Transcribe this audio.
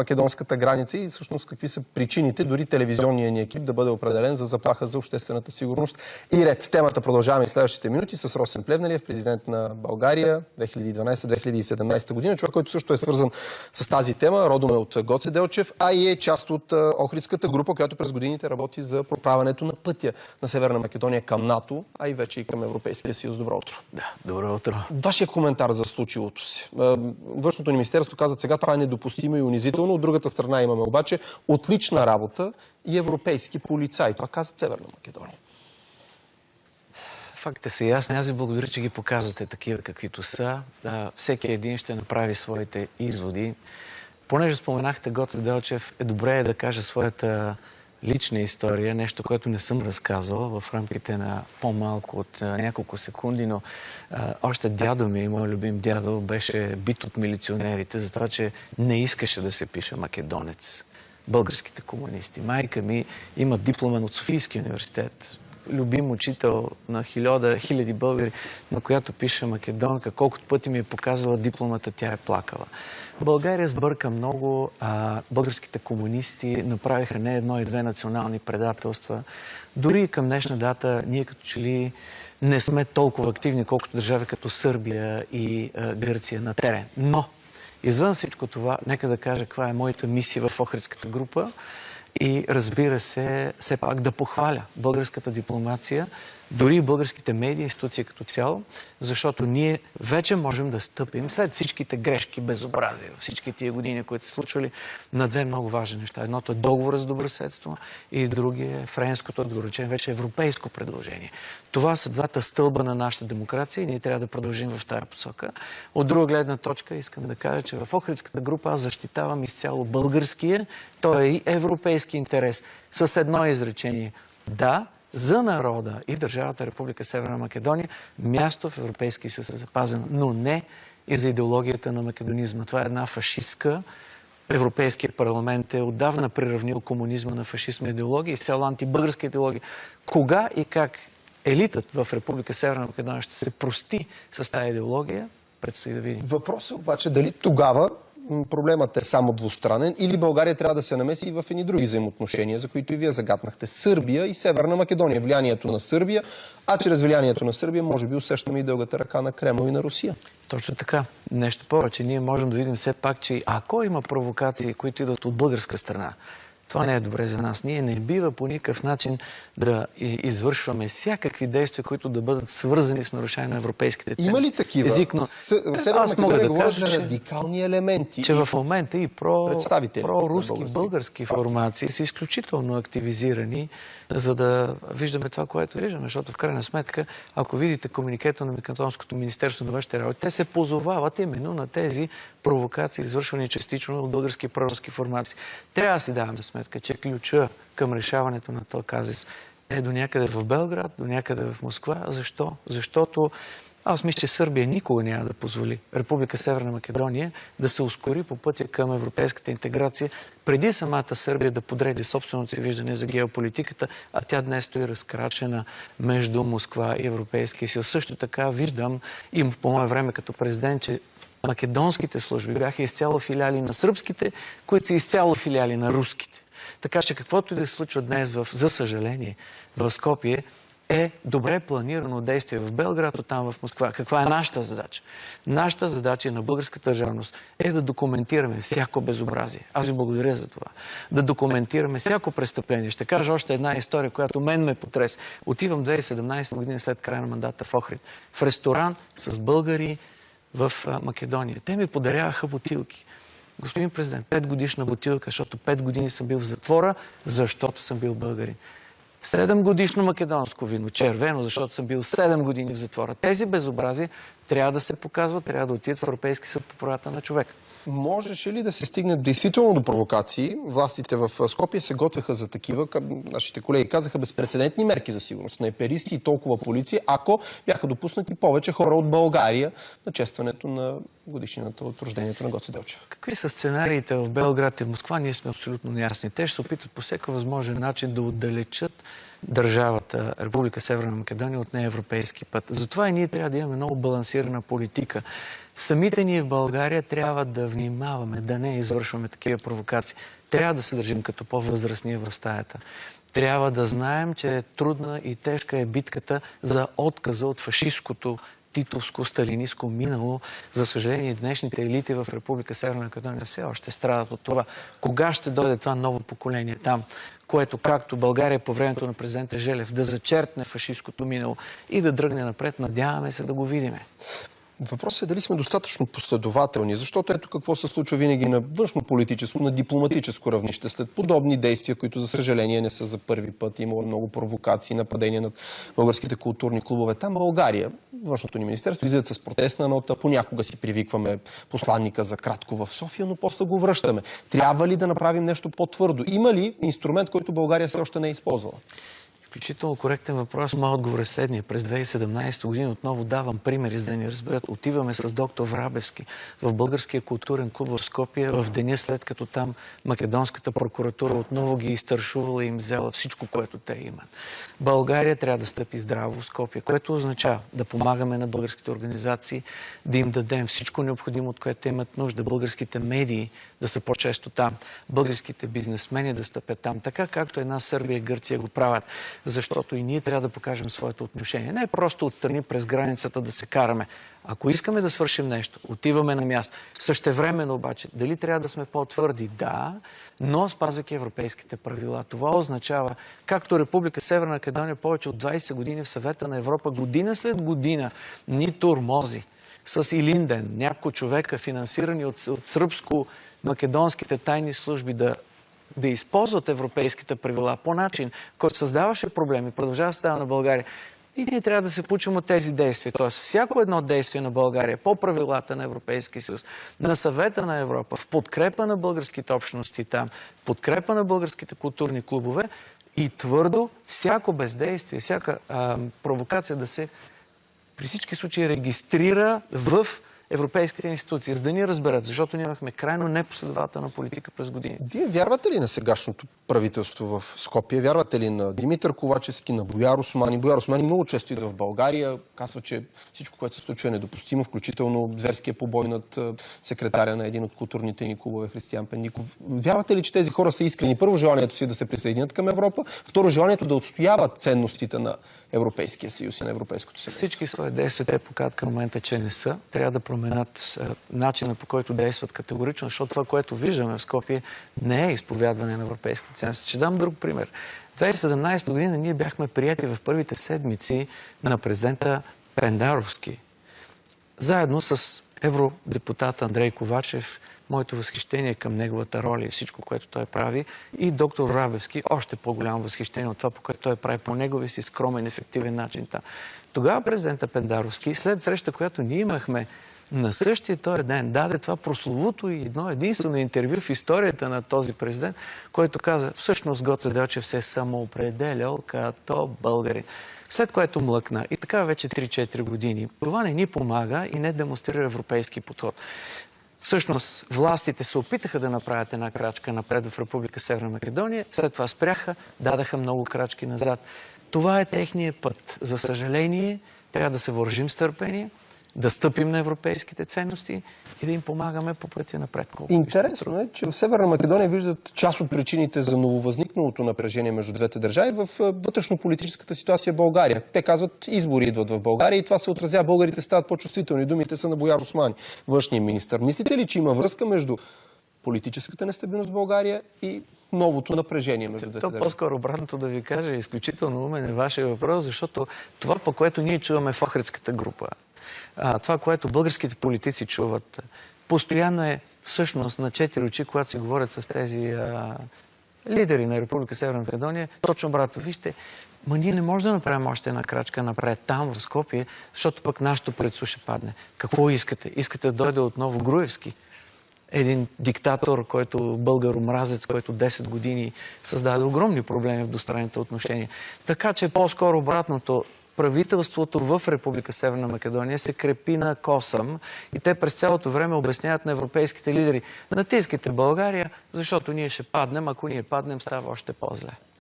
македонската граница и всъщност какви са причините дори телевизионния ни екип да бъде определен за заплаха за обществената сигурност и ред. Темата продължаваме в следващите минути с Росен Плевнелиев, президент на България 2012-2017 година. Човек, който също е свързан с тази тема, родом е от Гоце Делчев, а и е част от Охридската група, която през годините работи за проправянето на пътя на Северна Македония към НАТО, а и вече и към Европейския съюз. Добро утро. Да, добро утро. Вашия коментар за случилото се. Външното ни министерство каза сега, това е недопустимо и унизително. От другата страна имаме обаче отлична работа и европейски полицаи. Това каза Северна Македония. Факт е са ясни. Аз ви благодаря, че ги показвате такива каквито са. Всеки един ще направи своите изводи. Понеже споменахте Гоце Делчев, е добре да кажа своята лична история, нещо, което не съм разказвал в рамките на по-малко от няколко секунди, но още дядо ми, мой любим дядо, беше бит от милиционерите за това, че не искаше да се пише македонец. Българските комунисти. Майка ми има дипломен от Софийския университет. Любим учител на хиляди българи, на която пише македонка. Колкото пъти ми е показвала дипломата, тя е плакала. България сбърка много. Българските комунисти направиха не едно и две национални предателства. Дори и към днешна дата ние като че ли не сме толкова активни, колкото държави като Сърбия и Гърция на терен. Но, извън всичко това, нека да кажа каква е моята мисия в Охридската група. И разбира се, все пак да похваля българската дипломация, дори и българските медии, институции като цяло, защото ние вече можем да стъпим след всичките грешки, безобразия, всички тия години, които се случвали, на две много важни неща. Едното е договора за добросъседство и другия е френското, да го речем, вече европейско предложение. Това са двата стълба на нашата демокрация и ние трябва да продължим в тази посока. От друга гледна точка искам да кажа, че в Охридската група аз защитавам изцяло българския, той е и европейски интерес. С едно изречение. Да, за народа и държавата Република Северна Македония място в Европейския съюз е запазено, но не и за идеологията на македонизма. Това е една фашистка. Европейският парламент е отдавна приравнил комунизма на фашизма идеология и цяла антибългарска идеология. Кога и как елитът в Република Северна Македония ще се прости с тази идеология, предстои да видим. Въпросът е обаче дали тогава проблемът е само двустранен или България трябва да се намеси и в едни други взаимоотношения, за които и вие загатнахте. Сърбия и Северна Македония. Влиянието на Сърбия, а чрез влиянието на Сърбия може би усещаме и дългата ръка на Кремъл и на Русия. Точно така. Нещо повече. Ние можем да видим все пак, че ако има провокации, които идват от българска страна, това не е добре за нас. Ние не бива по никакъв начин да извършваме всякакви действия, които да бъдат свързани с нарушение на европейските ценности. Има ли такива? Аз мога да кажа, за радикални елементи. Че в момента и проруски български формации са изключително активизирани, за да виждаме това, което виждаме. Защото в крайна сметка, ако видите комуникето на Македонското министерство на външните работи, те се позовават именно на тези провокации, извършвани частично от български проруски формации. Трябва да си даваме сметка, че ключа към решаването на този казус е до някъде в Белград, до някъде в Москва. Защо? Защото аз мисля, че Сърбия никога няма да позволи Република Северна Македония да се ускори по пътя към европейската интеграция, преди самата Сърбия да подреди собственото си виждане за геополитиката, а тя днес стои разкрачена между Москва и Европейския съюз. Също така виждам и по мое време като президент, че македонските служби бяха изцяло филиали на сръбските, които са изцяло филиали на руските. Така че каквото и да се случва днес, за съжаление, в Скопие, е добре планирано действие в Белград, оттам в Москва. Каква е нашата задача? Нашата задача на българската държавност е да документираме всяко безобразие. Аз ви благодаря за това. Да документираме всяко престъпление. Ще кажа още една история, която мен ме потресе. Отивам 2017 година след края на мандата в Охрид. В ресторант с българи в Македония. Те ми подаряваха бутилки. Господин президент, 5-годишна бутилка, защото 5 години съм бил в затвора, защото съм бил българин. 7-годишно македонско вино, червено, защото съм бил 7 години в затвора. Тези безобразия трябва да се показват, трябва да отидат в Европейски съд по правата на човека. Можеше ли да се стигне действително до провокации? Властите в Скопие се готвеха за такива. Нашите колеги казаха безпрецедентни мерки за сигурност. Снайперисти и толкова полиция, ако бяха допуснати повече хора от България на честването на годишнината от рождението на Гоце Делчев. Какви са сценариите в Белград и в Москва? Ние сме абсолютно неясни. Те ще се опитат по всеки възможен начин да отдалечат държавата, Република Северна Македония, от неевропейски път. Затова и ние трябва да имаме много балансирана политика. Самите ние в България трябва да внимаваме, да не извършваме такива провокации. Трябва да се държим като по-възрастни в стаята. Трябва да знаем, че е трудна и тежка е битката за отказа от фашистското, титовско, сталинистко минало. За съжаление, днешните елити в Република Северна Македония все още страдат от това. Кога ще дойде това ново поколение там, което, както България по времето на президента Желев, да зачертне фашистското минало и да дръгне напред, надяваме се да го видиме. Въпросът е дали сме достатъчно последователни, защото ето какво се случва винаги на външно-политическо, на дипломатическо равнище. След подобни действия, които за съжаление не са за първи път, имало много провокации, нападения над българските културни клубове. Там България, външното ни министерство, излизат с протестна нота, понякога си привикваме посланника за кратко в София, но после го връщаме. Трябва ли да направим нещо по-твърдо? Има ли инструмент, който България все още не е използвала? Изключително коректен въпрос. Моят отговор е следния. През 2017 година отново давам примери, за да ни разберат. Отиваме с доктор Врабевски в Българския културен клуб в Скопие в деня след като там македонската прокуратура отново ги изтършувала и им взела всичко, което те имат. България трябва да стъпи здраво в Скопие, което означава да помагаме на българските организации, да им дадем всичко необходимо, от което имат нужда. Българските медии да са по-често там. Българските бизнесмени да стъпят там. Така както една Сърбия и Гърция го правят. Защото и ние трябва да покажем своето отношение. Не е просто отстрани през границата да се караме. Ако искаме да свършим нещо, отиваме на място. Същевременно обаче, дали трябва да сме по-твърди? Да, но спазвайки европейските правила. Това означава, както Република Северна Македония повече от 20 години в Съвета на Европа, година след година ни тормози с Илинден, няколко човека, финансирани от сръбско-македонските тайни служби, да използват европейските правила по начин, който създаваше проблеми, продължава да става на България. И ние трябва да се получим от тези действия. Тоест, всяко едно действие на България по правилата на Европейския съюз, на Съвета на Европа, в подкрепа на българските общности там, в подкрепа на българските културни клубове и твърдо всяко бездействие, всяка провокация да се при всички случаи регистрира в европейските институции, за да ни разберат, защото ние имахме крайно непоследователна политика през години. Вие вярвате ли на сегашното правителство в Скопие? Вярвате ли на Димитър Ковачевски, на Бояр Османи? Бояр Османи много често идва в България, казва, че всичко, което се случва е недопустимо, включително зверския побой над секретаря на един от културните ни клубове Християн Пендиков. Вярвате ли, че тези хора са искрени? Първо, желанието си да се присъединят към Европа, второ, желанието да отстояват ценностите на Европейския съюз и на европейското семейство. Всички свои действия те показват към момента, че не са. Трябва да променят начина, по който действат категорично, защото това, което виждаме в Скопие, не е изповядване на европейските ценности. Ще дам друг пример. 2017 година ние бяхме прияти в първите седмици на президента Пендаровски. Заедно с евродепутата Андрей Ковачев, моето възхищение към неговата роля и всичко, което той прави, и доктор Врабевски, още по-голямо възхищение от това, по което той прави по неговия си скромен, ефективен начин. Тогава президента Пендаровски, след среща, която ние имахме на същия този ден, даде това прословуто и единствено интервю в историята на този президент, който каза, всъщност Гоце Делчев се е самоопределял като българин. След което млъкна и така вече 3-4 години. Това не ни помага и не демонстрира европейски подход. Всъщност, властите се опитаха да направят една крачка напред в Република Северна Македония, след това спряха, дадаха много крачки назад. Това е техният път. За съжаление, трябва да се въоръжим с търпение, да стъпим на европейските ценности и да им помагаме по пътя напред. Интересно е, че в Северна Македония виждат част от причините за нововъзникналото напрежение между двете държави в вътрешно-политическата ситуация в България. Те казват, избори идват в България и това се отразява. Българите стават по-чувствителни. Думите са на Бояр Османи, външния министър. Мислите ли, че има връзка между политическата нестабилност в България и новото напрежение между двете държави? По-скоро обратното да ви кажа, изключително умен е вашия въпрос, защото това, по което ние чуваме в Охридската група, това, което българските политици чуват, постоянно е всъщност на четири очи, когато си говорят с тези лидери на Република Северна Македония, точно обратно. Вижте, ние не можем да направим още една крачка напред там, в Скопие, защото пък нашето правителство ще падне. Какво искате? Искате да дойде отново Груевски? Един диктатор, който българомразец, който 10 години създаде огромни проблеми в двустранните отношения. Така че по-скоро обратното, правителството в Република Северна Македония се крепи на косъм и те през цялото време обясняват на европейските лидери: натискайте България, защото ние ще паднем, ако ние паднем, става още по-зле.